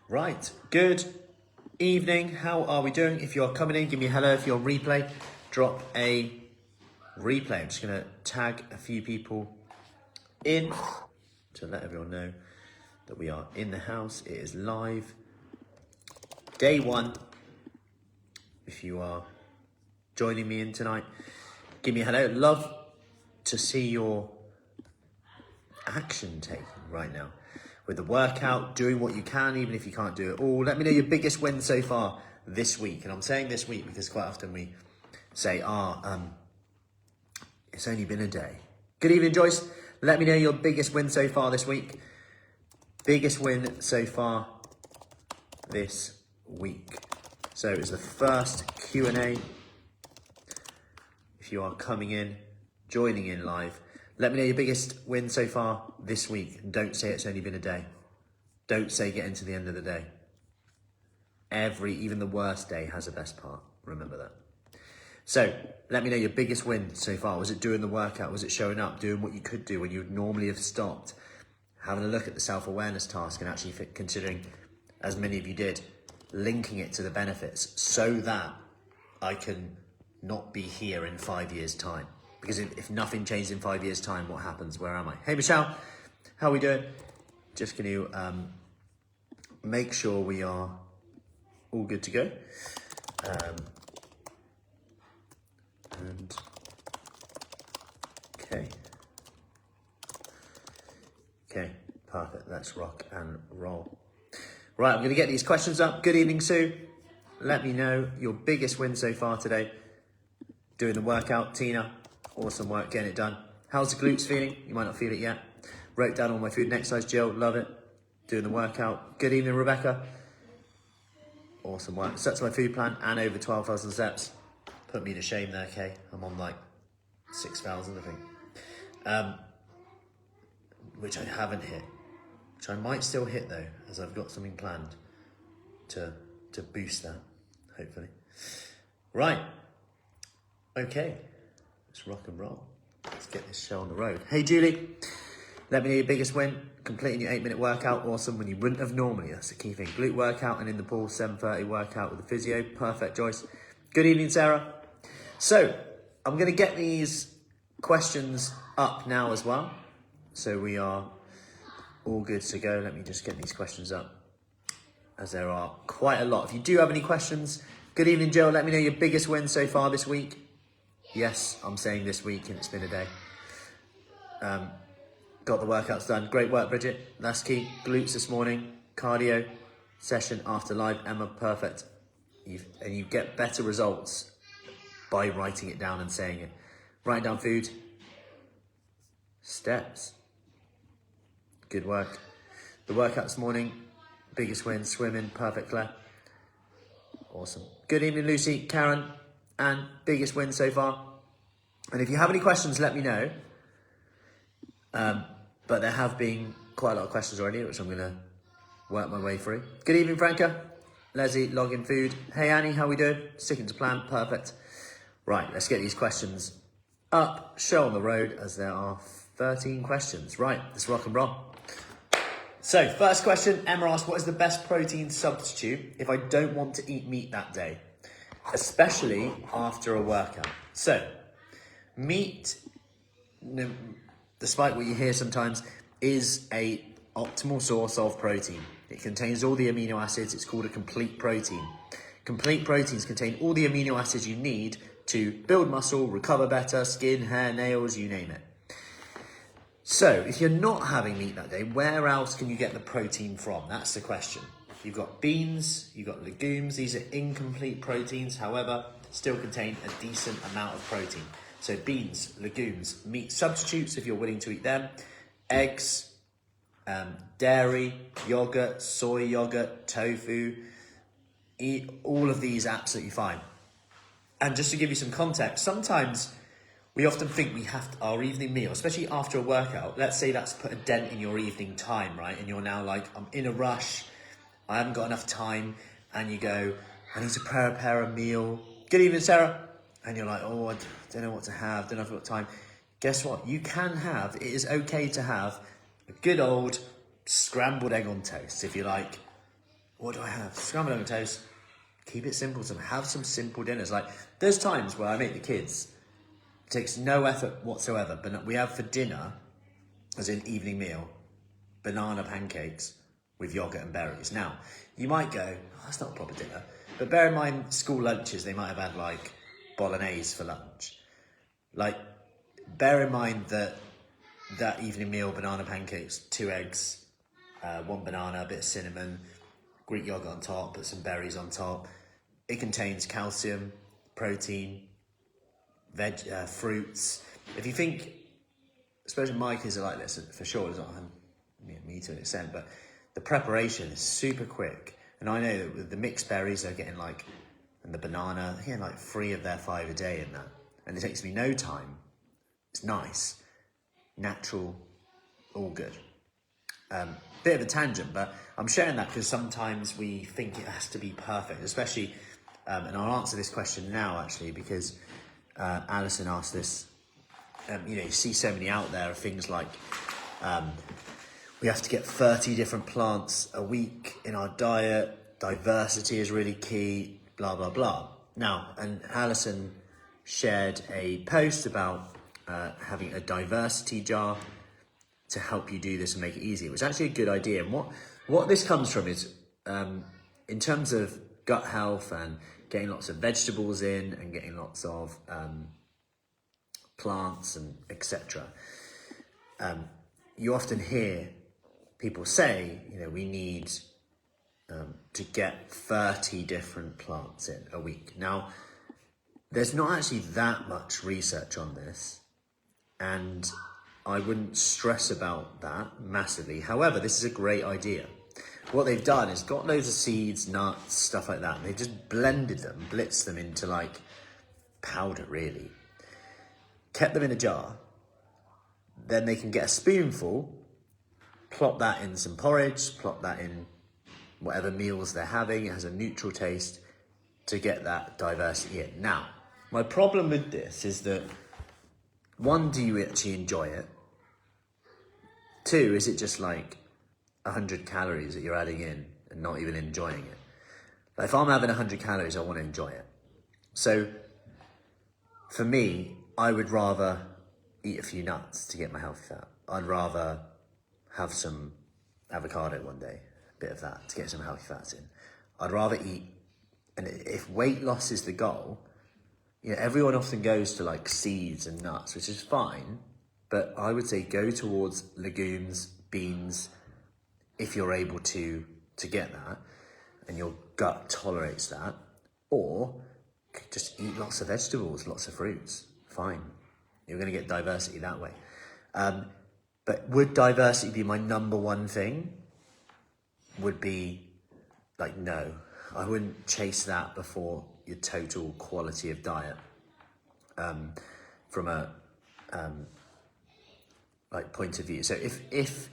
Right, good evening. How are we doing? If you're coming in, give me a hello. If you're on replay, drop a replay. I'm just going to tag a few people in to let everyone know that we are in the house. It is live. Day one. If you are joining me in tonight, give me a hello. Love to see your action taken right now with the workout, doing what you can, even if you can't do it all. Let me know your biggest win so far this week. And I'm saying this week because quite often we say, it's only been a day. Good evening, Joyce. Let me know your biggest win so far this week. Biggest win so far this week. So it's the first Q and A. If you are coming in, joining in live, let me know your biggest win so far this week. And don't say it's only been a day. Don't say getting to the end of the day. Even the worst day has a best part. Remember that. So let me know your biggest win so far. Was it doing the workout? Was it showing up, doing what you could do when you would normally have stopped? Having a look at the self-awareness task and actually considering, as many of you did, linking it to the benefits so that I can not be here in 5 years' time. Because if nothing changed in 5 years' time, what happens? Where am I? Hey, Michelle, how are we doing? Just going to make sure we are all good to go. Okay, perfect. Let's rock and roll. Right, I'm going to get these questions up. Good evening, Sue. Let me know your biggest win so far today. Doing the workout, Tina. Awesome work, getting it done. How's the glutes feeling? You might not feel it yet. Wrote down all my food and exercise, Jill. Love it. Doing the workout. Good evening, Rebecca. Awesome work. So that's my food plan and over 12,000 steps. Put me to shame there, Kay. I'm on like 6,000, I think. Which I haven't hit. Which I might still hit though, as I've got something planned to boost that, hopefully. Right. Okay. Let's rock and roll. Let's get this show on the road. Hey, Julie. Let me know your biggest win. Completing your 8-minute workout. Awesome. When you wouldn't have normally. That's the key thing. Glute workout and in the pool. 7:30 workout with the physio. Perfect, Joyce. Good evening, Sarah. So, I'm going to get these questions up now as well. So we are all good to go. Let me just get these questions up, as there are quite a lot. If you do have any questions, good evening, Joe. Let me know your biggest win so far this week. Yes, I'm saying this week, and it's been a day. Got the workouts done. Great work, Bridget. That's key. Glutes this morning. Cardio session after live. Emma, perfect. And you get better results by writing it down and saying it. Write down food. Steps. Good work. The workout this morning. Biggest win. Swimming. Perfect, Claire. Awesome. Good evening, Lucy, Karen, and biggest win so far. And if you have any questions, let me know. But there have been quite a lot of questions already, which I'm going to work my way through. Good evening, Franca. Leslie, login food. Hey, Annie, how we doing? Sticking to plan. Perfect. Right, let's get these questions up. Show on the road, as there are 13 questions. Right, let's rock and roll. So, first question, Emma asked, what is the best protein substitute if I don't want to eat meat that day, especially after a workout? So, meat, despite what you hear sometimes, is a optimal source of protein. It contains all the amino acids. It's called a complete protein. Complete proteins contain all the amino acids you need to build muscle, recover better, skin, hair, nails, you name it. So, if you're not having meat that day, where else can you get the protein from? That's the question. You've got beans, you've got legumes. These are incomplete proteins, however, still contain a decent amount of protein. So beans, legumes, meat substitutes if you're willing to eat them, eggs, dairy, yogurt, soy yogurt, tofu, eat all of these absolutely fine. And just to give you some context, sometimes we often think we have our evening meal, especially after a workout. Let's say that's put a dent in your evening time, right? And you're now like, I'm in a rush. I haven't got enough time. And you go, I need to prepare a meal. Good evening, Sarah. And you're like, oh, I don't know what to have. Don't know if I've got time. Guess what? You can have, it is okay to have a good old scrambled egg on toast, if you like. What do I have? Scrambled egg and toast. Keep it simple. Have some simple dinners. Like, there's times where I make the kids. It takes no effort whatsoever. But we have for dinner, as in evening meal, banana pancakes with yogurt and berries. Now, you might go, oh, that's not a proper dinner. But bear in mind, school lunches, they might have had like bolognese for lunch. Like, bear in mind that evening meal, banana pancakes, 2 eggs, 1 banana, a bit of cinnamon, Greek yogurt on top, put some berries on top. It contains calcium, protein, fruits. If you think, especially my kids are like this, for sure, it's not me to an extent, but the preparation is super quick. And I know that with the mixed berries, they're getting and the banana, they're getting 3 of their 5 a day in that. And it takes me no time. It's nice, natural, all good. Bit of a tangent, but I'm sharing that because sometimes we think it has to be perfect, especially, and I'll answer this question now actually, because Alison asked this. You see so many out there of things like we have to get 30 different plants a week in our diet, diversity is really key, blah, blah, blah. Now, and Alison shared a post about having a diversity jar to help you do this and make it easy. It was actually a good idea. And what this comes from is, in terms of gut health and getting lots of vegetables in and getting lots of plants and etc. You often hear people say, we need to get 30 different plants in a week. Now, there's not actually that much research on this, and I wouldn't stress about that massively. However, this is a great idea. What they've done is got loads of seeds, nuts, stuff like that. And they've just blended them, blitzed them into powder really. Kept them in a jar. Then they can get a spoonful, plop that in some porridge, plop that in whatever meals they're having. It has a neutral taste to get that diversity in. Now, my problem with this is that, 1, do you actually enjoy it? 2, is it just 100 calories that you're adding in and not even enjoying it? If I'm having 100 calories, I want to enjoy it. So for me, I would rather eat a few nuts to get my healthy fat. I'd rather have some avocado one day, a bit of that to get some healthy fats in. I'd rather eat, and if weight loss is the goal, everyone often goes to seeds and nuts, which is fine, but I would say go towards legumes, beans, if you're able to get that and your gut tolerates that, or just eat lots of vegetables, lots of fruits, fine. You're going to get diversity that way. But would diversity be my number one thing? Would be no. I wouldn't chase that before your total quality of diet. From a point of view. So if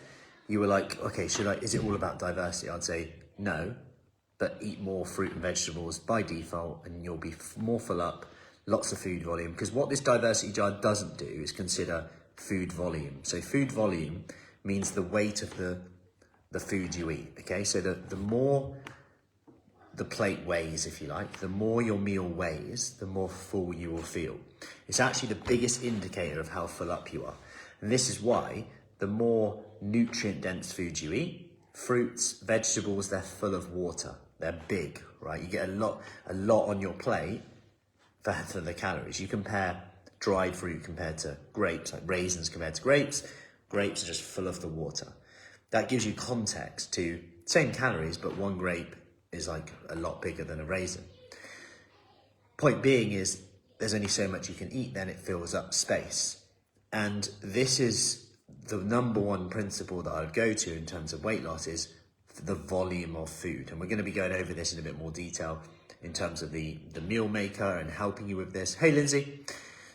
you were okay, is it all about diversity? I'd say no, but eat more fruit and vegetables by default and you'll be more full up, lots of food volume. Because what this diversity jar doesn't do is consider food volume. So food volume means the weight of the food you eat, okay? So the more the plate weighs, if you like, the more your meal weighs, the more full you will feel. It's actually the biggest indicator of how full up you are. And this is why the more nutrient-dense food you eat, fruits, vegetables, they're full of water. They're big, right? You get a lot on your plate for the calories. You compare dried fruit compared to grapes, like raisins compared to grapes. Grapes are just full of the water. That gives you context to same calories, but one grape is a lot bigger than a raisin. Point being is there's only so much you can eat, then it fills up space. And this is the number one principle that I would go to in terms of weight loss is the volume of food. And we're going to be going over this in a bit more detail in terms of the meal maker and helping you with this. Hey, Lindsay.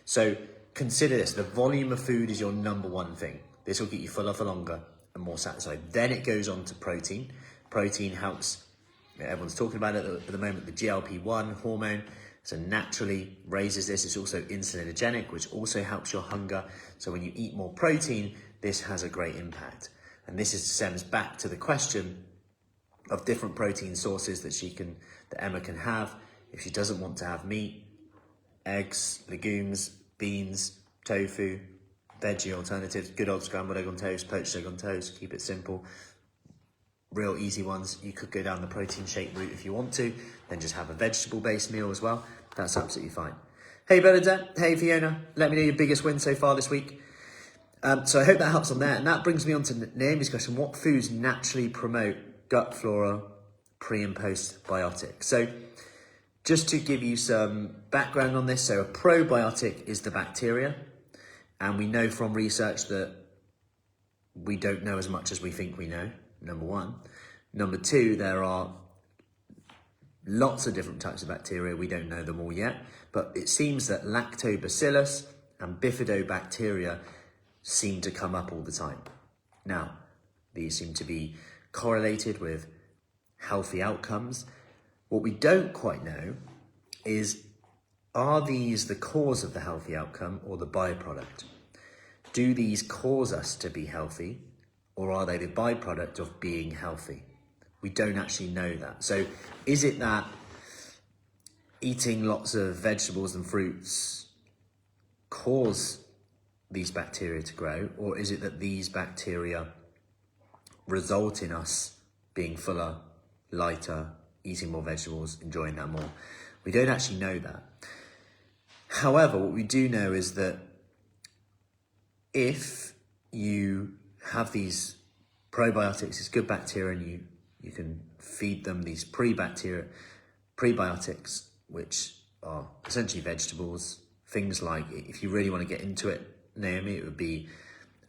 So consider this. The volume of food is your number one thing. This will get you fuller for longer and more satisfied. Then it goes on to protein. Protein helps, everyone's talking about it at the moment, the GLP-1 hormone. So naturally raises this. It's also insulinogenic, which also helps your hunger. So when you eat more protein, this has a great impact. And this stems back to the question, of different protein sources that Emma can have. If she doesn't want to have meat, eggs, legumes, beans, tofu, veggie alternatives, good old scrambled egg on toast, poached egg on toast, keep it simple. Real easy ones. You could go down the protein shake route if you want to, then just have a vegetable-based meal as well. That's absolutely fine. Hey Bernadette, hey Fiona, let me know your biggest win so far this week. So I hope that helps on there. And that brings me on to Naomi's question. What foods naturally promote gut flora pre and post biotic? So just to give you some background on this, so a probiotic is the bacteria. And we know from research that we don't know as much as we think we know, number one. Number two, there are lots of different types of bacteria. We don't know them all yet, but it seems that lactobacillus and bifidobacteria seem to come up all the time. Now, these seem to be correlated with healthy outcomes. What we don't quite know is, are these the cause of the healthy outcome or the byproduct? Do these cause us to be healthy, or are they the byproduct of being healthy? We don't actually know that. So is it that eating lots of vegetables and fruits cause these bacteria to grow, or is it that these bacteria result in us being fuller, lighter, eating more vegetables, enjoying that more? We don't actually know that. However, what we do know is that if you have these probiotics, it's good bacteria, and you can feed them these prebiotics, which are essentially vegetables. Things like, if you really want to get into it, Naomi, it would be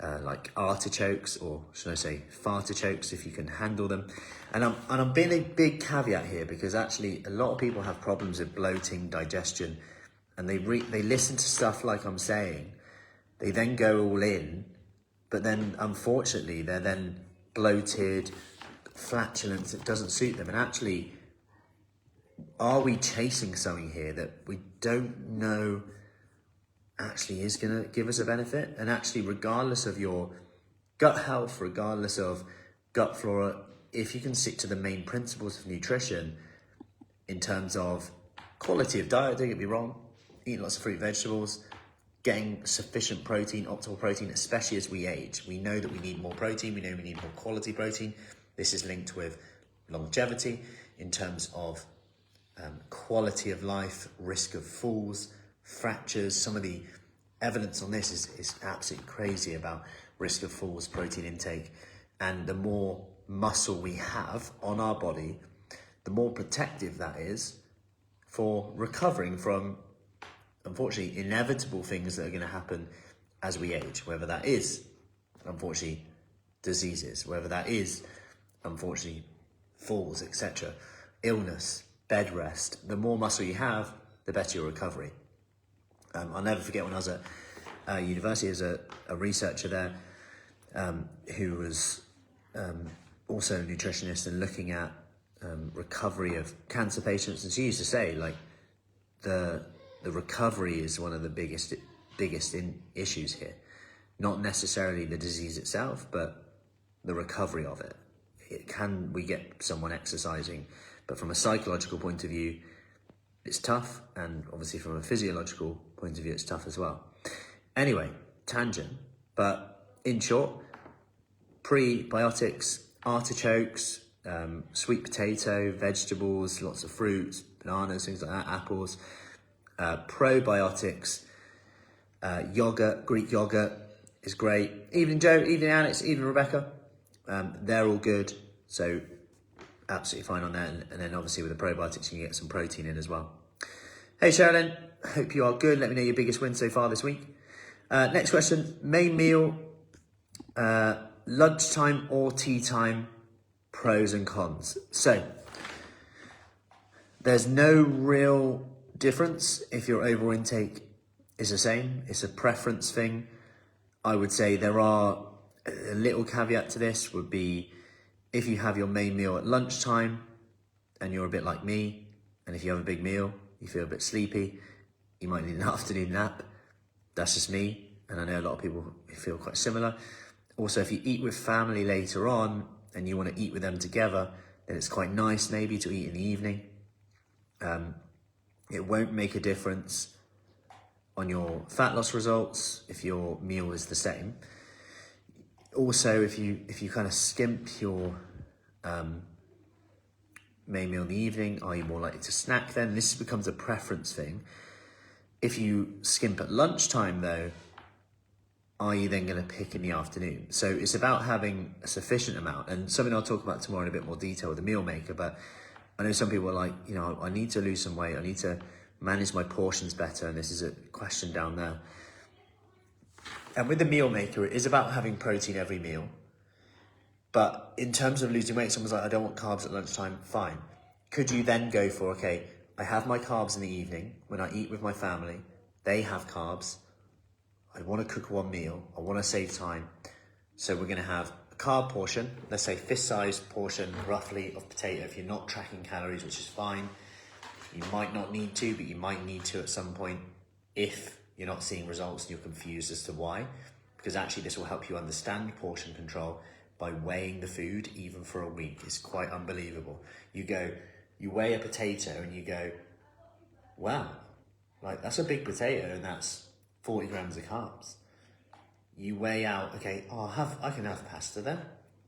like artichokes, or should I say fartichokes, if you can handle them. And I'm being a big caveat here, because actually a lot of people have problems with bloating, digestion, and they listen to stuff like I'm saying. They then go all in, but then unfortunately they're then bloated, flatulence, it doesn't suit them. And actually, are we chasing something here that we don't know actually is going to give us a benefit? And actually, regardless of your gut health, regardless of gut flora, if you can stick to the main principles of nutrition in terms of quality of diet, don't get me wrong, eating lots of fruit, vegetables, getting sufficient protein, optimal protein, especially as we age. We know that we need more protein. We know we need more quality protein. This is linked with longevity in terms of quality of life, risk of falls, fractures. Some of the evidence on this is absolutely crazy about risk of falls, protein intake. And the more muscle we have on our body, the more protective that is for recovering from, unfortunately, inevitable things that are going to happen as we age, whether that is, unfortunately, diseases, whether that is, unfortunately, falls, etc., illness, bed rest. The more muscle you have, the better your recovery. I'll never forget when I was at university as a researcher there, who was also a nutritionist and looking at recovery of cancer patients. And she used to say, like, the recovery is one of the biggest issues here. Not necessarily the disease itself, but the recovery of it. We get someone exercising, but from a psychological point of view, it's tough, and obviously from a physiological point of view, it's tough as well. Anyway, tangent, but in short, prebiotics, artichokes, sweet potato, vegetables, lots of fruits, bananas, things like that, apples, probiotics, yogurt, Greek yogurt is great. Evening Joe, evening Alex, evening Rebecca, they're all good, so absolutely fine on that. And then obviously with the probiotics, you can get some protein in as well. Hey Sherilyn, hope you are good. Let me know your biggest win so far this week. Next question, main meal, lunchtime or tea time, pros and cons. So there's no real difference if your overall intake is the same. It's a preference thing. I would say there are a little caveat to this would be, if you have your main meal at lunchtime and you're a bit like me, and if you have a big meal, you feel a bit sleepy, you might need an afternoon nap. That's just me, and I know a lot of people feel quite similar. Also, if you eat with family later on and you want to eat with them together, then it's quite nice maybe to eat in the evening. It won't make a difference on your fat loss results if your meal is the same. Also, if you kind of skimp your main meal in the evening, are you more likely to snack then? This becomes a preference thing. If you skimp at lunchtime though, are you then going to pick in the afternoon? So it's about having a sufficient amount, and something I'll talk about tomorrow in a bit more detail with the meal maker, but I know some people are like, I need to lose some weight, I need to manage my portions better, and this is a question down there. And with the meal maker, it is about having protein every meal. But in terms of losing weight, someone's like, I don't want carbs at lunchtime, fine. Could you then go for, okay, I have my carbs in the evening, when I eat with my family, they have carbs, I want to cook one meal, I want to save time, so we're going to have a carb portion, let's say fist-sized portion roughly of potato if you're not tracking calories, which is fine. You might not need to, but you might need to at some point if you're not seeing results and you're confused as to why, because actually this will help you understand portion control by weighing the food even for a week. It's quite unbelievable. You weigh a potato and you go, wow, like that's a big potato and that's 40 grams of carbs. You weigh out, okay, I can have pasta then.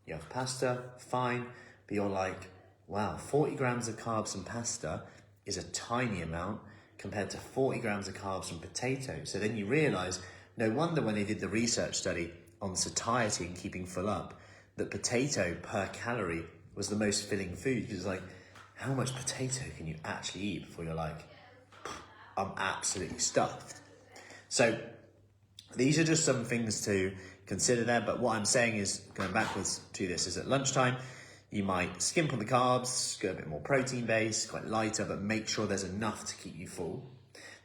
You have pasta, fine, but you're like, wow, 40 grams of carbs from pasta is a tiny amount compared to 40 grams of carbs from potato. So then you realize, no wonder when they did the research study on satiety and keeping full up, that potato per calorie was the most filling food, because it's like, how much potato can you actually eat before you're like, I'm absolutely stuffed? So these are just some things to consider there, but what I'm saying is, going backwards to this, is at lunchtime, you might skimp on the carbs, go a bit more protein based, quite lighter, but make sure there's enough to keep you full.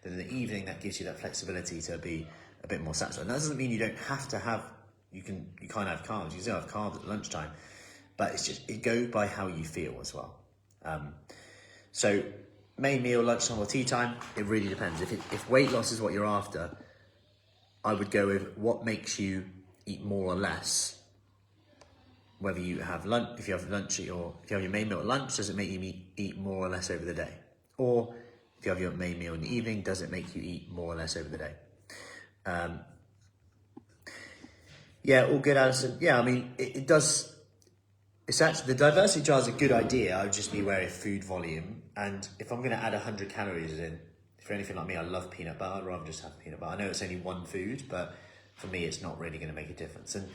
Then in the evening, that gives you that flexibility to be a bit more satisfied. And that doesn't mean you don't have to have, you can't have carbs, you can still have carbs at lunchtime, but it's just, it goes by how you feel as well. So main meal, lunchtime or tea time, it really depends. If weight loss is what you're after, I would go with what makes you eat more or less. Whether you have lunch, if you have your main meal at lunch, does it make you eat more or less over the day? Or if you have your main meal in the evening, does it make you eat more or less over the day? Yeah, all good, Alison. Yeah, I mean, it does. It's actually, the diversity jar is a good idea. I would just be wary of food volume. And if I'm going to add 100 calories in, if you're anything like me, I love peanut butter. I'd rather just have peanut butter. I know it's only one food, but for me, it's not really going to make a difference. And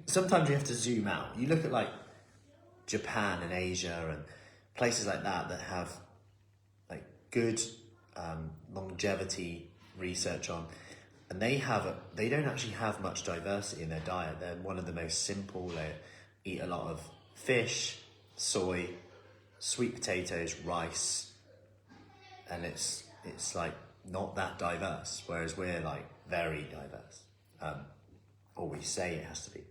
sometimes you have to zoom out. You look at like Japan and Asia and places like that have like good longevity research on, and they don't actually have much diversity in their diet. They're one of the most simple. They eat a lot of fish, soy, sweet potatoes, rice, and it's like not that diverse, whereas we're like very diverse, or we say it has to be.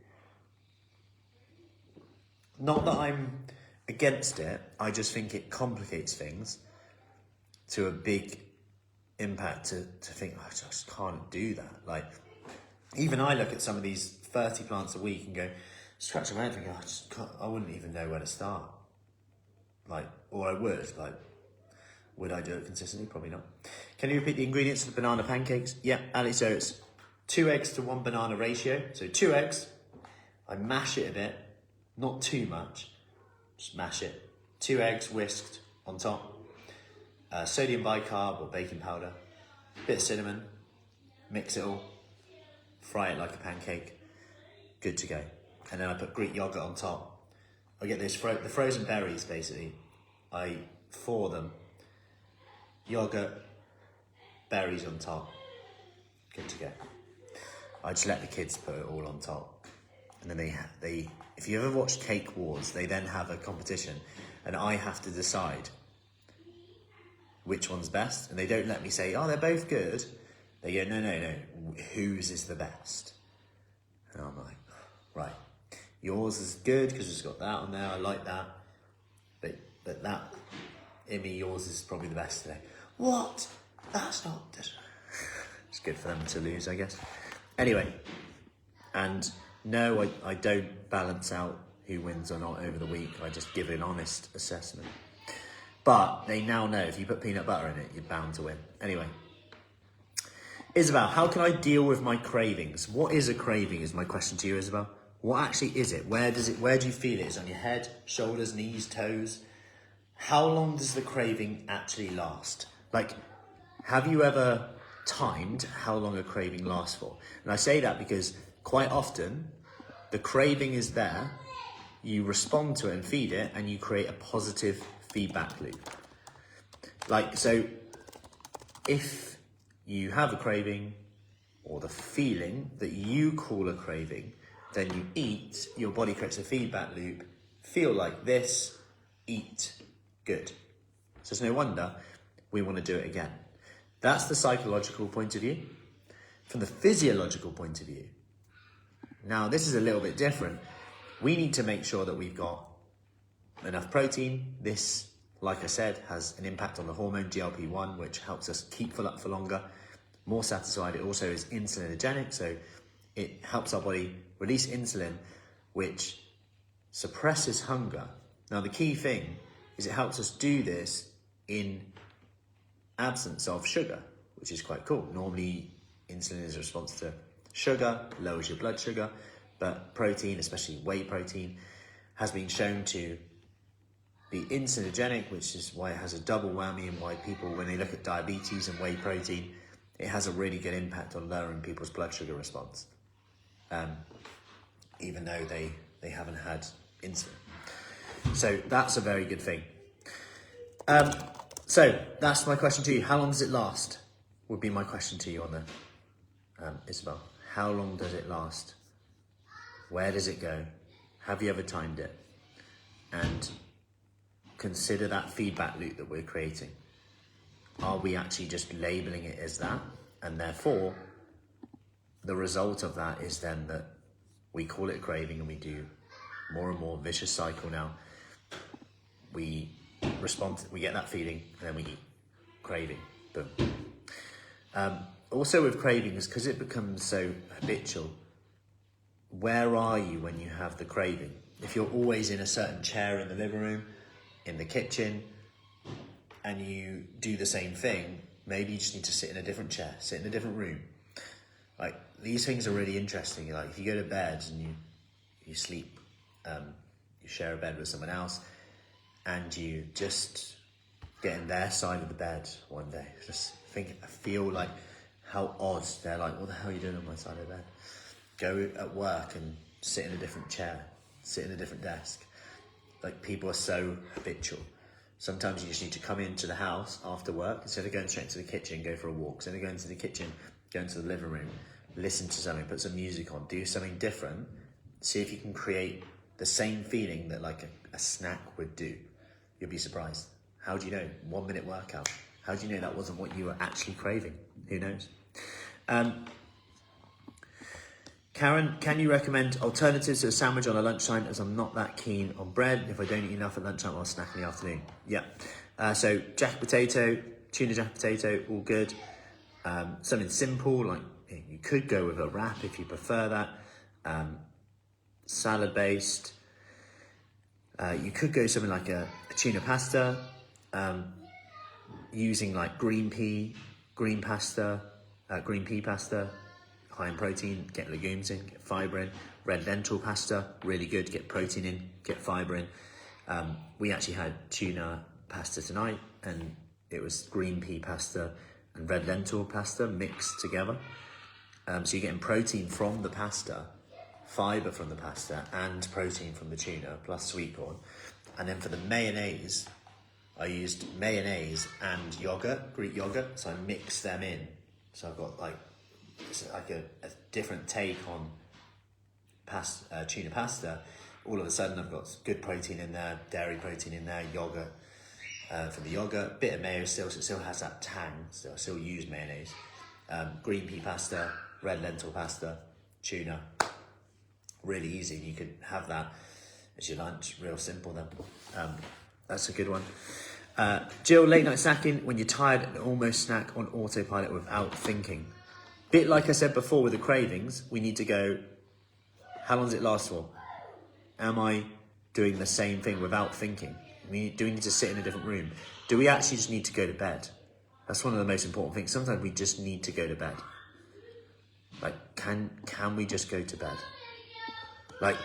Not that I'm against it, I just think it complicates things to a big impact to think, I just can't do that. Like, even I look at some of these 30 plants a week and go, scratch my head and go, I wouldn't even know where to start. Like, or I would I do it consistently? Probably not. Can you repeat the ingredients of the banana pancakes? Yeah, Ali, so it's 2 eggs to 1 banana ratio. So 2 eggs, I mash it a bit, not too much, just mash it. 2 eggs whisked on top. Sodium bicarb or baking powder, bit of cinnamon, mix it all, fry it like a pancake, good to go. And then I put Greek yogurt on top. I get the frozen berries, basically. I thaw them, yogurt, berries on top, good to go. I just let the kids put it all on top. And then they if you ever watch Cake Wars, they then have a competition and I have to decide which one's best. And they don't let me say, oh, they're both good. They go, no, whose is the best? And I'm like, right, yours is good because it's got that on there, I like that. But that, Imi, yours is probably the best today. What? That's not... It's good for them to lose, I guess. Anyway, and no, I don't balance out who wins or not over the week. I just give an honest assessment. But they now know if you put peanut butter in it, you're bound to win. Anyway, Isabel, how can I deal with my cravings? What is a craving is my question to you, Isabel. What actually is it? Where do you feel it? Is it on your head, shoulders, knees, toes? How long does the craving actually last? Like, have you ever timed how long a craving lasts for? And I say that because quite often the craving is there, you respond to it and feed it, and you create a positive feedback loop. Like, so if you have a craving or the feeling that you call a craving, then you eat, your body creates a feedback loop, feel like this, eat, good. So it's no wonder we want to do it again. That's the psychological point of view. From the physiological point of view, now this is a little bit different. We need to make sure that we've got enough protein. This, like I said, has an impact on the hormone GLP-1, which helps us keep full up for longer, more satisfied. It also is insulinogenic, so it helps our body release insulin, which suppresses hunger. Now, the key thing is it helps us do this in absence of sugar, which is quite cool. Normally, insulin is a response to sugar, lowers your blood sugar, but protein, especially whey protein, has been shown to be insulinogenic, which is why it has a double whammy, and why people, when they look at diabetes and whey protein, it has a really good impact on lowering people's blood sugar response, even though they haven't had insulin. So that's a very good thing. So that's my question to you. How long does it last? Would be my question to you on the Isabel. How long does it last? Where does it go? Have you ever timed it? And consider that feedback loop that we're creating. Are we actually just labeling it as that? And therefore, the result of that is then that we call it a craving, and we do more and more vicious cycle now. We respond, we get that feeling, and then we eat. Craving, boom. Also with cravings, because it becomes so habitual, where are you when you have the craving? If you're always in a certain chair in the living room, in the kitchen, and you do the same thing, maybe you just need to sit in a different chair, sit in a different room. Like, these things are really interesting. Like, if you go to bed and you sleep, you share a bed with someone else, and you just get in their side of the bed one day, just feel like how odd. They're like, what the hell are you doing on my side of the bed? Go at work and sit in a different chair, sit in a different desk. Like, people are so habitual. Sometimes you just need to come into the house after work, instead of going straight to the kitchen, go for a walk. Instead of going to the kitchen, go into the living room, listen to something, put some music on, do something different. See if you can create the same feeling that like a snack would do. You'll be surprised. How do you know? 1 minute workout. How do you know that wasn't what you were actually craving? Who knows? Karen, can you recommend alternatives to a sandwich on a lunchtime, as I'm not that keen on bread? If I don't eat enough at lunchtime, I'll snack in the afternoon. Yeah. So jack potato, tuna jack potato, all good. Something simple, like you could go with a wrap if you prefer that. Salad based. You could go something like a tuna pasta, using like green pea pasta, high in protein, get legumes in, get fibre in. Red lentil pasta, really good, get protein in, get fibre in. We actually had tuna pasta tonight, and it was green pea pasta and red lentil pasta mixed together. So you're getting protein from the pasta, fibre from the pasta, and protein from the tuna, plus sweet corn. And then for the mayonnaise, I used mayonnaise and yogurt, Greek yogurt, so I mixed them in. So I've got like a different take on tuna pasta. All of a sudden I've got good protein in there, dairy protein in there, yogurt for the yogurt, bit of mayo still, so it still has that tang, so I still use mayonnaise. Green pea pasta, red lentil pasta, tuna. Really easy. You could have that as your lunch, real simple then. That's a good one. Jill, late night snacking when you're tired and almost snack on autopilot without thinking. Bit like I said before with the cravings, we need to go, how long does it last for? Am I doing the same thing without thinking? Do we need to sit in a different room? Do we actually just need to go to bed? That's one of the most important things. Sometimes we just need to go to bed. Like, can we just go to bed? Like,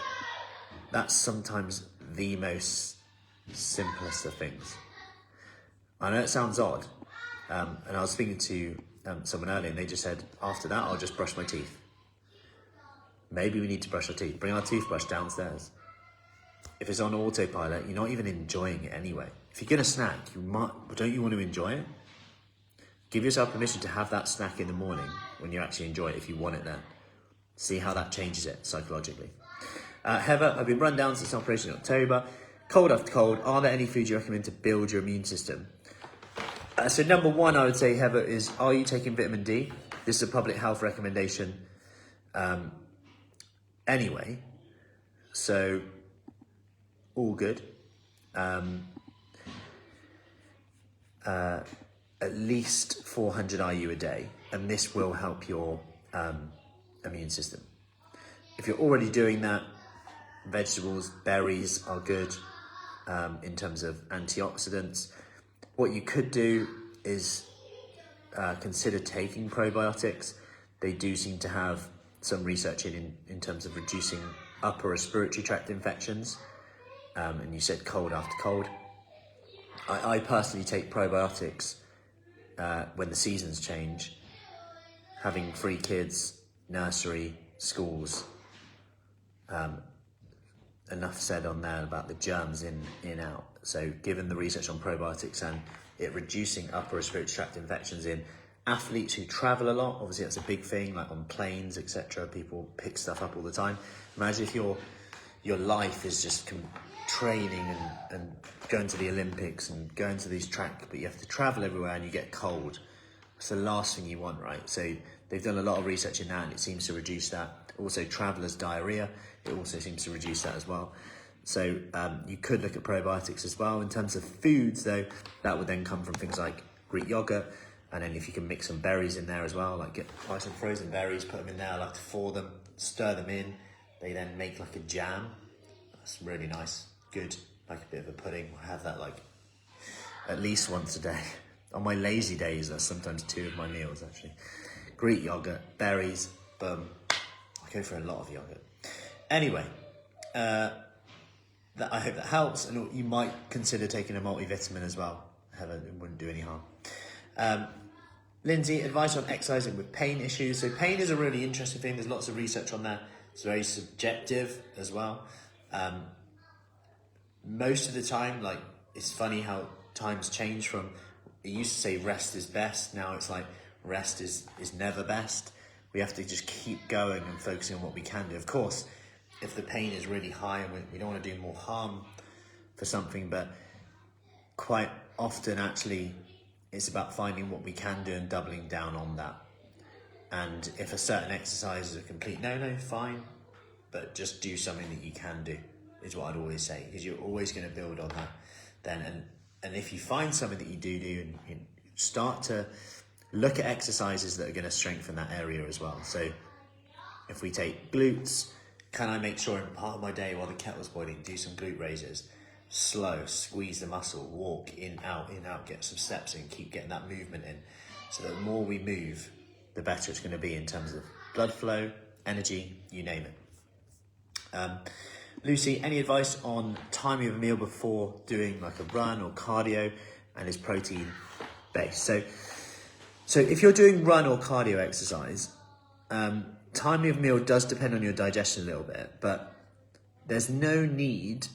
that's sometimes the most simplest of things. I know it sounds odd, and I was speaking to someone earlier, and they just said, after that, I'll just brush my teeth. Maybe we need to brush our teeth. Bring our toothbrush downstairs. If it's on autopilot, you're not even enjoying it anyway. If you're going to snack, don't you want to enjoy it? Give yourself permission to have that snack in the morning when you actually enjoy it, if you want it then. See how that changes it psychologically. Heather, I've been run down since Operation October. Cold after cold, are there any foods you recommend to build your immune system? So number one, I would say, Heather, is are you taking vitamin D? This is a public health recommendation anyway. So all good. At least 400 IU a day, and this will help your immune system. If you're already doing that, vegetables, berries are good in terms of antioxidants. What you could do is consider taking probiotics. They do seem to have some research in terms of reducing upper respiratory tract infections. And you said cold after cold. I personally take probiotics when the seasons change. Having 3 kids, nursery, schools, enough said on there about the germs in out. So given the research on probiotics and it reducing upper respiratory tract infections in athletes who travel a lot, obviously that's a big thing, like on planes, etc. People pick stuff up all the time. Imagine if your life is just training and going to the Olympics and going to these track, but you have to travel everywhere and you get cold. It's the last thing you want, right? So they've done a lot of research in that and it seems to reduce that. Also, travelers' diarrhea, it also seems to reduce that as well. So you could look at probiotics as well. In terms of foods though, that would then come from things like Greek yogurt, and then if you can mix some berries in there as well, like buy some frozen berries, put them in there, I like to thaw them, stir them in. They then make like a jam. That's really nice, good, like a bit of a pudding. I have that like at least once a day. On my lazy days, that's sometimes 2 of my meals actually. Greek yogurt, berries, boom. I go for a lot of yogurt. Anyway, I hope that helps, and you might consider taking a multivitamin as well. It wouldn't do any harm. Lindsay, advice on exercising with pain issues. So pain is a really interesting thing. There's lots of research on that. It's very subjective as well. Most of the time, like, it's funny how times change from, it used to say rest is best. Now it's like rest is never best. We have to just keep going and focusing on what we can do. Of course, if the pain is really high and we don't want to do more harm for something, but quite often actually it's about finding what we can do and doubling down on that. And if a certain exercise is a complete no, fine, but just do something that you can do is what I'd always say, because you're always going to build on that then. And if you find something that you do and start to look at exercises that are going to strengthen that area as well. So if we take glutes, can I make sure in part of my day while the kettle's boiling, do some glute raises, slow, squeeze the muscle, walk in, out, get some steps in, keep getting that movement in. So that the more we move, the better it's going to be in terms of blood flow, energy, you name it. Lucy, any advice on timing of a meal before doing like a run or cardio, and is protein based? So if you're doing run or cardio exercise, timing of meal does depend on your digestion a little bit, but there's no need,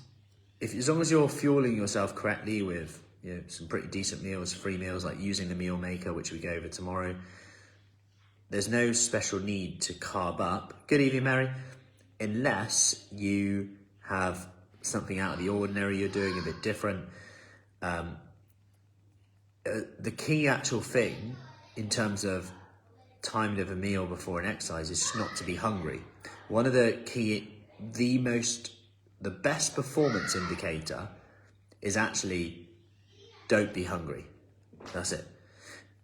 as long as you're fueling yourself correctly with some pretty decent meals, free meals, like using the meal maker, which we go over tomorrow, there's no special need to carb up. Good evening, Mary. Unless you have something out of the ordinary, you're doing a bit different. The key actual thing in terms of timing of a meal before an exercise is just not to be hungry. One of the best performance indicator is actually don't be hungry. That's it.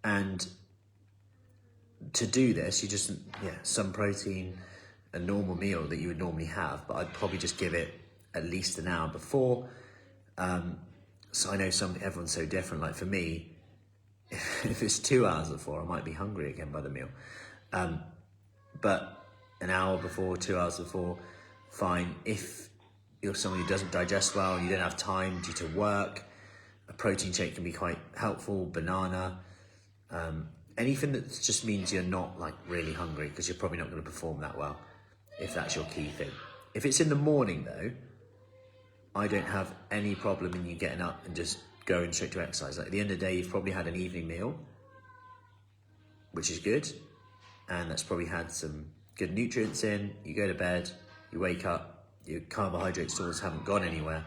And to do this, you just, some protein, a normal meal that you would normally have, but I'd probably just give it at least an hour before. So I know everyone's so different. Like for me, if it's 2 hours before, I might be hungry again by the meal. But an hour before, 2 hours before, fine. If you're someone who doesn't digest well and you don't have time due to work, a protein shake can be quite helpful. Banana, anything that just means you're not like really hungry, because you're probably not going to perform that well if that's your key thing. If it's in the morning though, I don't have any problem in you getting up and just going straight to exercise. Like at the end of the day, you've probably had an evening meal, which is good, and that's probably had some good nutrients in. You go to bed, you wake up, your carbohydrate stores haven't gone anywhere,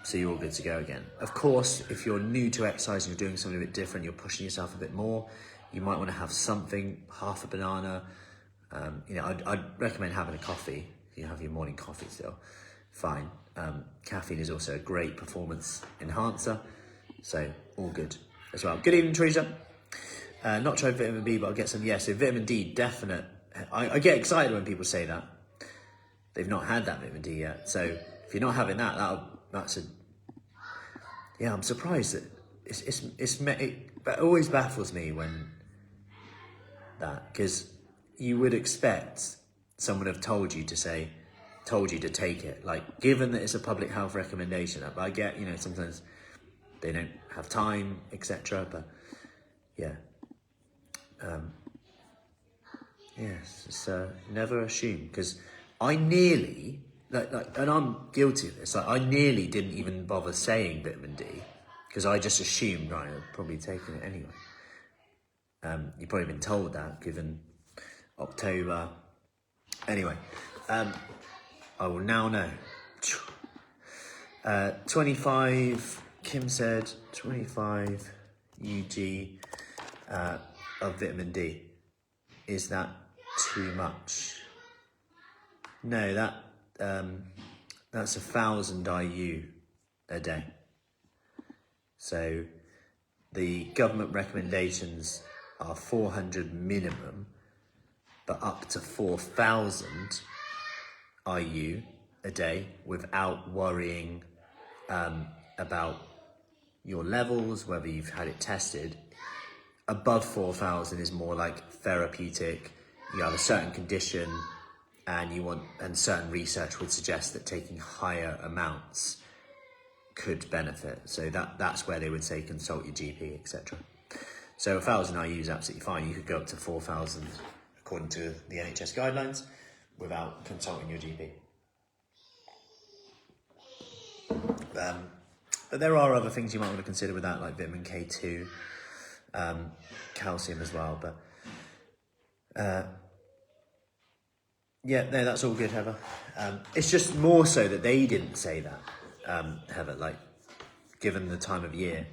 so you're all good to go again. Of course, if you're new to exercise and you're doing something a bit different, you're pushing yourself a bit more, you might want to have something, half a banana. I'd recommend having a coffee. If you have your morning coffee still, fine. Caffeine is also a great performance enhancer, so all good as well. Good evening, Teresa. Not tried vitamin B, but I'll get some. So vitamin D, definite. I get excited when people say that. They've not had that vitamin D yet. So if you're not having that, I'm surprised that it always baffles me when because you would expect someone have told you to take it. Like, given that it's a public health recommendation, I get, sometimes they don't have time, etc. But yes, it's never assume, because I nearly, and I'm guilty of this, I nearly didn't even bother saying vitamin D, because I just assumed, right, I've probably taken it anyway. You've probably been told that, given October. Anyway, I will now know. 25, Kim said, 25 UG of vitamin D. Is that too much? No, that's 1,000 IU a day. So the government recommendations are 400 minimum, but up to 4,000 IU a day without worrying about your levels, whether you've had it tested. Above 4,000 is more like therapeutic. You have a certain condition and certain research would suggest that taking higher amounts could benefit. So that's where they would say consult your GP, etc. So 1,000 IU is absolutely fine. You could go up to 4,000 according to the NHS guidelines without consulting your GP. But there are other things you might want to consider with that, like vitamin K2, calcium as well. But that's all good, Heather. It's just more so that they didn't say that, Heather, like, given the time of year.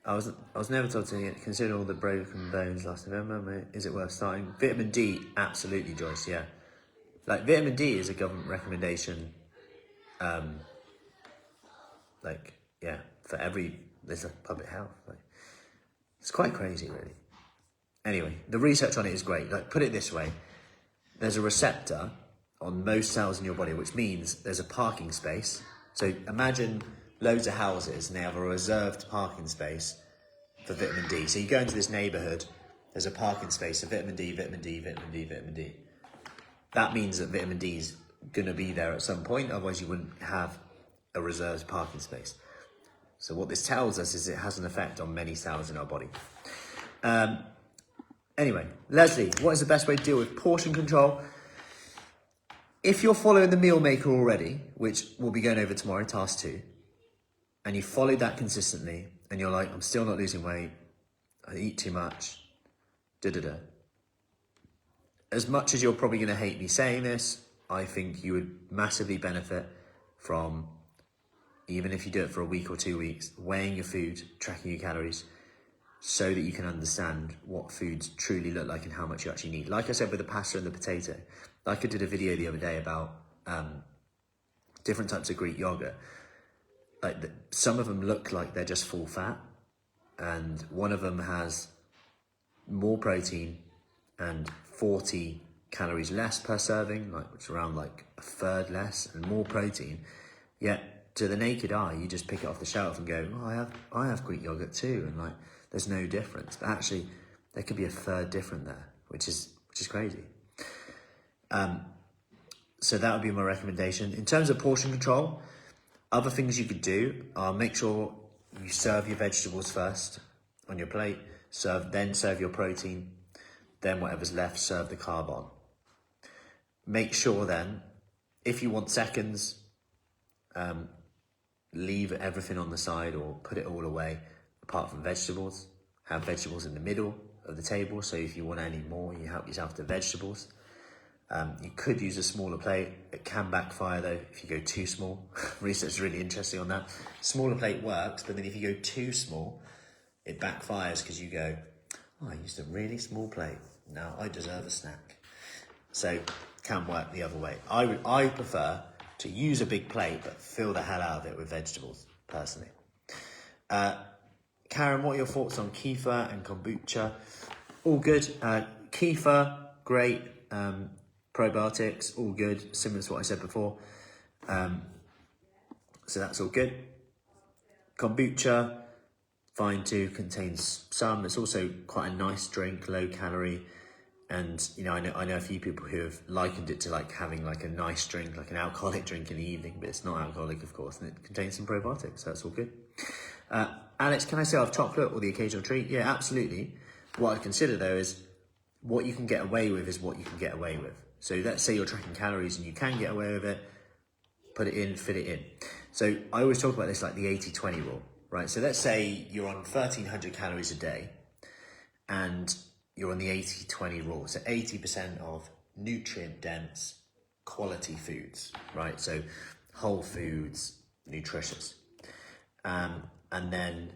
I was never told to consider all the broken bones last November. Mate. Is it worth starting? Vitamin D, absolutely, Joyce, yeah. Like, vitamin D is a government recommendation, for there's a public health. Like, it's quite crazy, really. Anyway, the research on it is great. Like, put it this way, there's a receptor on most cells in your body, which means there's a parking space. So imagine loads of houses and they have a reserved parking space for vitamin D. So you go into this neighborhood, there's a parking space of vitamin D, vitamin D, vitamin D, vitamin D. That means that vitamin D is going to be there at some point, otherwise you wouldn't have a reserved parking space. So what this tells us is it has an effect on many cells in our body. Anyway, Leslie, what is the best way to deal with portion control? If you're following the meal maker already, which we'll be going over tomorrow, task 2, and you follow that consistently, and you're like, I'm still not losing weight, I eat too much, As much as you're probably going to hate me saying this, I think you would massively benefit from, even if you do it for a week or 2 weeks, weighing your food, tracking your calories, so that you can understand what foods truly look like and how much you actually need. Like I said with the pasta and the potato, like I did a video the other day about different types of Greek yogurt. Like some of them look like they're just full fat, and one of them has more protein and 40 calories less per serving, like it's around like a third less and more protein. Yet to the naked eye, you just pick it off the shelf and go, oh, I have Greek yogurt too, and like there's no difference. But actually, there could be a third different there, which is crazy. So that would be my recommendation. In terms of portion control, other things you could do are make sure you serve your vegetables first on your plate, then serve your protein, then whatever's left, serve the carb on. Make sure then, if you want seconds, leave everything on the side or put it all away apart from vegetables. Have vegetables in the middle of the table, so if you want any more, you help yourself to vegetables. You could use a smaller plate. It can backfire though if you go too small. Research is really interesting on that. Smaller plate works, but then if you go too small, it backfires because you go, oh, I used a really small plate. Now I deserve a snack. So can work the other way. I prefer to use a big plate, but fill the hell out of it with vegetables, personally. Karen, what are your thoughts on kefir and kombucha? All good. Kefir, great. Probiotics, all good. Similar to what I said before. So that's all good. Kombucha, fine too, contains some. It's also quite a nice drink, low calorie. And, you know, I know a few people who have likened it to like having like a nice drink, like an alcoholic drink in the evening, but it's not alcoholic, of course, and it contains some probiotics, so that's all good. Alex, can I say I have chocolate or the occasional treat? Yeah, absolutely. What I'd consider though is what you can get away with is what you can get away with. So let's say you're tracking calories and you can get away with it, put it in, fit it in. So I always talk about this like the 80-20 rule, right? So let's say you're on 1,300 calories a day and you're on the 80-20 rule. So 80% of nutrient-dense quality foods, right? So whole foods, nutritious. And then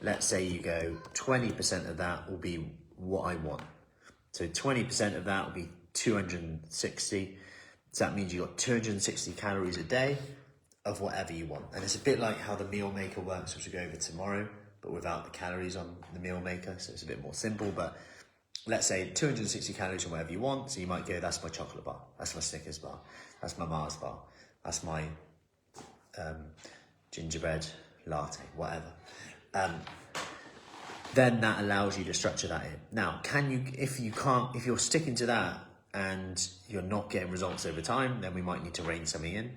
let's say you go 20% of that will be what I want. So 20% of that will be 260. So that means you got 260 calories a day of whatever you want. And it's a bit like how the meal maker works, which we'll go over tomorrow, but without the calories on the meal maker. So it's a bit more simple, but let's say 260 calories on whatever you want. So you might go, that's my chocolate bar, that's my Snickers bar, that's my Mars bar, that's my gingerbread latte, whatever. Then that allows you to structure that in. Now, if you're sticking to that and you're not getting results over time, then we might need to rein something in.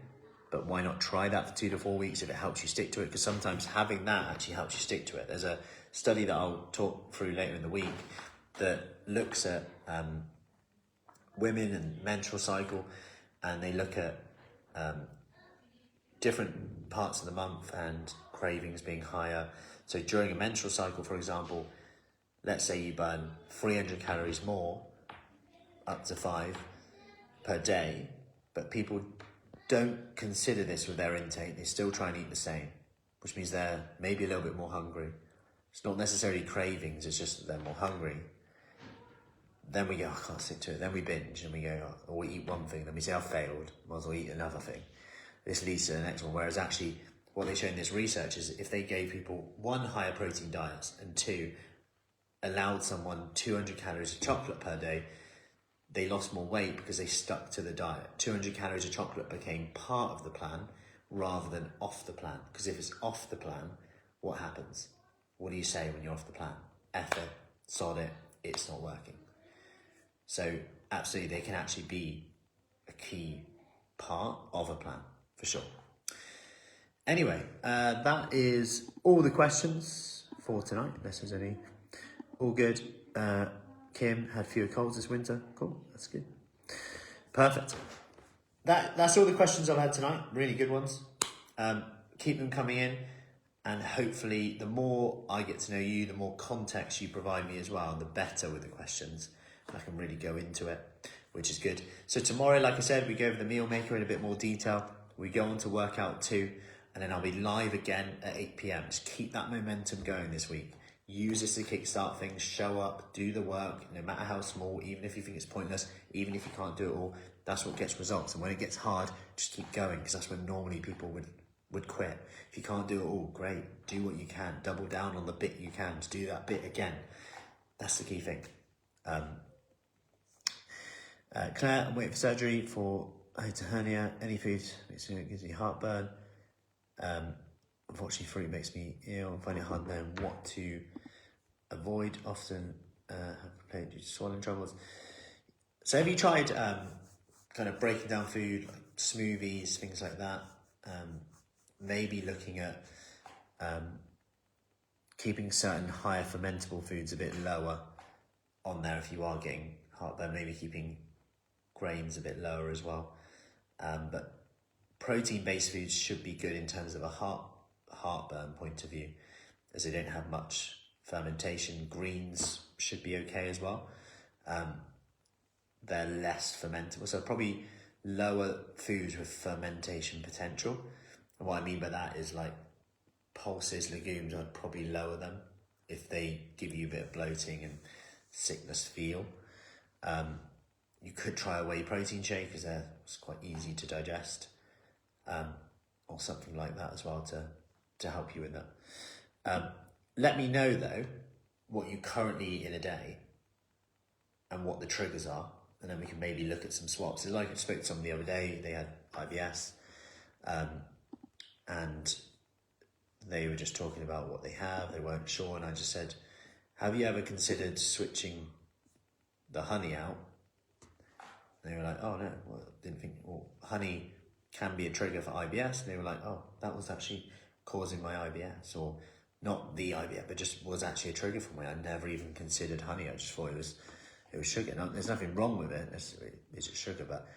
But why not try that for 2 to 4 weeks if it helps you stick to it? Because sometimes having that actually helps you stick to it. There's a study that I'll talk through later in the week that looks at women and menstrual cycle, and they look at different parts of the month and cravings being higher. So during a menstrual cycle, for example, let's say you burn 300 calories more, up to 5 per day, but people don't consider this with their intake. They still try and eat the same, which means they're maybe a little bit more hungry. It's not necessarily cravings, it's just that they're more hungry. Then we go, I can't stick to it. Then we binge and we go, oh, we eat one thing. Then we say, I've failed. Might as well eat another thing. This leads to the next one. Whereas actually, what they show in this research is if they gave people 1, higher protein diets, and 2, allowed someone 200 calories of chocolate per day, they lost more weight because they stuck to the diet. 200 calories of chocolate became part of the plan rather than off the plan. Because if it's off the plan, what happens? What do you say when you're off the plan? F it, sod it, it's not working. So absolutely, they can actually be a key part of a plan, for sure. Anyway, that is all the questions for tonight, unless there's any. All good. Kim had fewer colds this winter. Cool, that's good. Perfect. That's all the questions I've had tonight. Really good ones. Keep them coming in, and hopefully the more I get to know you, the more context you provide me as well, the better with the questions. I can really go into it, which is good. So tomorrow, like I said, we go over the meal maker in a bit more detail. We go on to workout 2, and then I'll be live again at 8 p.m. Just keep that momentum going this week. Use this to kickstart things, show up, do the work, no matter how small, even if you think it's pointless, even if you can't do it all, that's what gets results. And when it gets hard, just keep going, because that's when normally people would quit. If you can't do it all, great, do what you can, double down on the bit you can to do that bit again. That's the key thing. Claire, I'm waiting for surgery for hernia. Any food gives me heartburn. Unfortunately, fruit makes me ill. I find it hard knowing what to avoid. Often have complained due to swallowing troubles. So have you tried kind of breaking down food, like smoothies, things like that? Maybe looking at keeping certain higher fermentable foods a bit lower on there if you are getting heartburn, maybe keeping grains a bit lower as well. But protein-based foods should be good in terms of a heartburn point of view, as they don't have much fermentation. Greens should be okay as well. They're less fermentable, so probably lower foods with fermentation potential. And what I mean by that is like pulses, legumes, I'd probably lower them if they give you a bit of bloating and sickness feel. You could try a whey protein shake because it's quite easy to digest, or something like that as well to help you with that. Let me know though what you currently eat in a day and what the triggers are, and then we can maybe look at some swaps. It's like I spoke to someone the other day, they had IBS, and they were just talking about what they have, they weren't sure, and I just said, have you ever considered switching the honey out? And they were like, oh no, well, didn't think, well, honey can be a trigger for IBS. And they were like, oh, that was actually causing my IBS, or not the IBS, but just was actually a trigger for me. I never even considered honey. I just thought it was sugar. No, there's nothing wrong with it. It's just sugar, but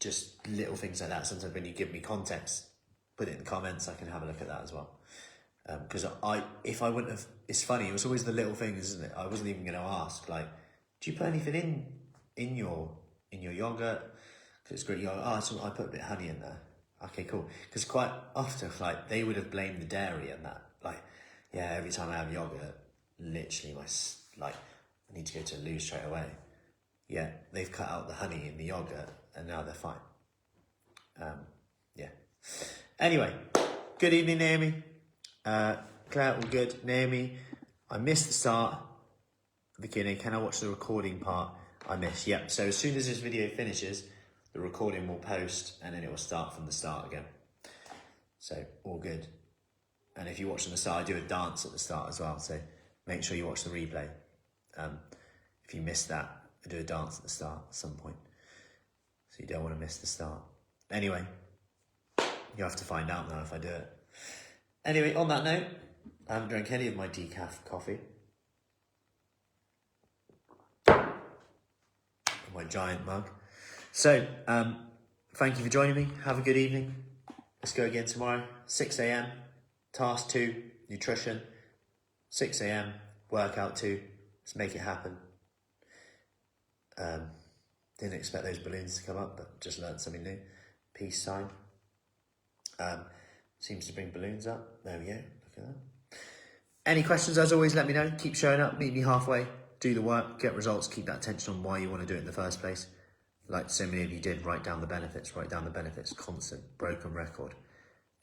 just little things like that. Sometimes when you give me context, put it in the comments. I can have a look at that as well. Because if I wouldn't have, it's funny. It was always the little things, isn't it? I wasn't even going to ask, like, do you put anything in your yogurt? Because it's great. You're like, oh, so I put a bit of honey in there. Okay, cool. Because quite often, like, they would have blamed the dairy and that. Like, yeah, every time I have yogurt, literally I need to go to the loo straight away. Yeah, they've cut out the honey in the yogurt and now they're fine. Yeah. Anyway, good evening, Naomi. Claire, all good. Naomi, I missed the start of the Q&A. Can I watch the recording part I missed? Yep. So as soon as this video finishes, the recording will post and then it will start from the start again. So all good. And if you watch from the start, I do a dance at the start as well. So make sure you watch the replay. If you missed that, I do a dance at the start at some point. So you don't want to miss the start. Anyway, you have to find out now if I do it. Anyway, on that note, I haven't drank any of my decaf coffee. My giant mug. So, thank you for joining me. Have a good evening. Let's go again tomorrow, 6 a.m. Task 2, nutrition. 6 a.m. workout 2. Let's make it happen. Didn't expect those balloons to come up, but just learned something new. Peace sign. Seems to bring balloons up. There we go. Look at that. Any questions, as always, let me know. Keep showing up. Meet me halfway. Do the work. Get results. Keep that attention on why you want to do it in the first place. Like so many of you did, write down the benefits. Write down the benefits. Constant. Broken record.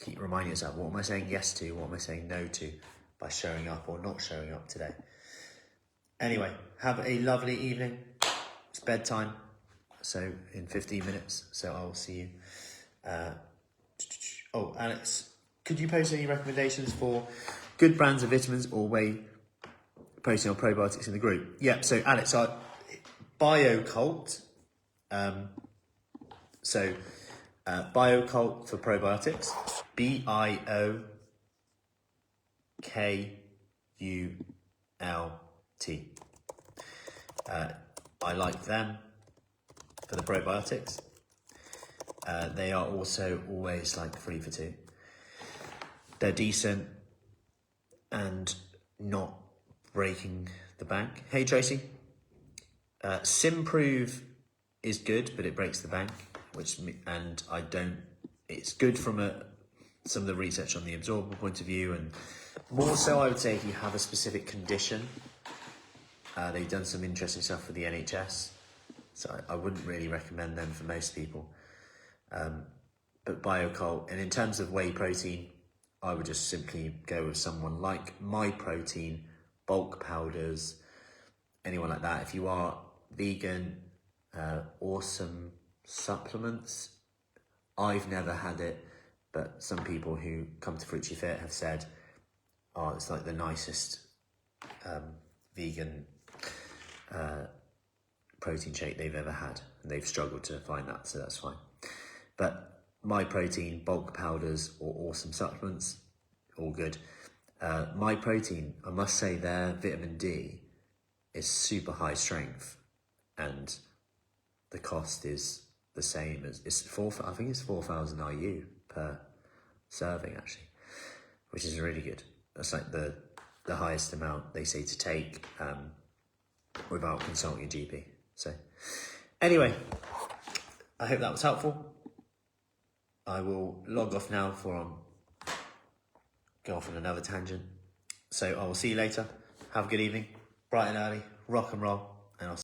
Keep reminding yourself, what am I saying yes to? What am I saying no to? By showing up or not showing up today. Anyway, have a lovely evening. It's bedtime. So in 15 minutes. So I'll see you. Oh, Alex, could you post any recommendations for good brands of vitamins or whey protein or probiotics in the group? Yeah, so Alex, our BioCult. BioCult for probiotics. BioKult. I like them for the probiotics. They are also always like 3 for 2. They're decent and not breaking the bank. Hey Tracy, Simprove is good, but it breaks the bank, it's good from some of the research on the absorbable point of view, and more so I would say if you have a specific condition. They've done some interesting stuff for the NHS, so I wouldn't really recommend them for most people. But BioCult, and in terms of whey protein, I would just simply go with someone like My Protein, bulk powders, anyone like that. If you are vegan, awesome supplements. I've never had it, but some people who come to Fruity Fit have said, oh, it's like the nicest vegan protein shake they've ever had. And they've struggled to find that, so that's fine. But My Protein, bulk powders or awesome supplements, all good. My Protein, I must say their vitamin D is super high strength, and the cost is the same as, I think it's 4,000 IU per serving actually, which is really good. That's like the highest amount they say to take without consulting a GP. So anyway, I hope that was helpful. I will log off now before I go off on another tangent. So I will see you later. Have a good evening, bright and early, rock and roll, and I'll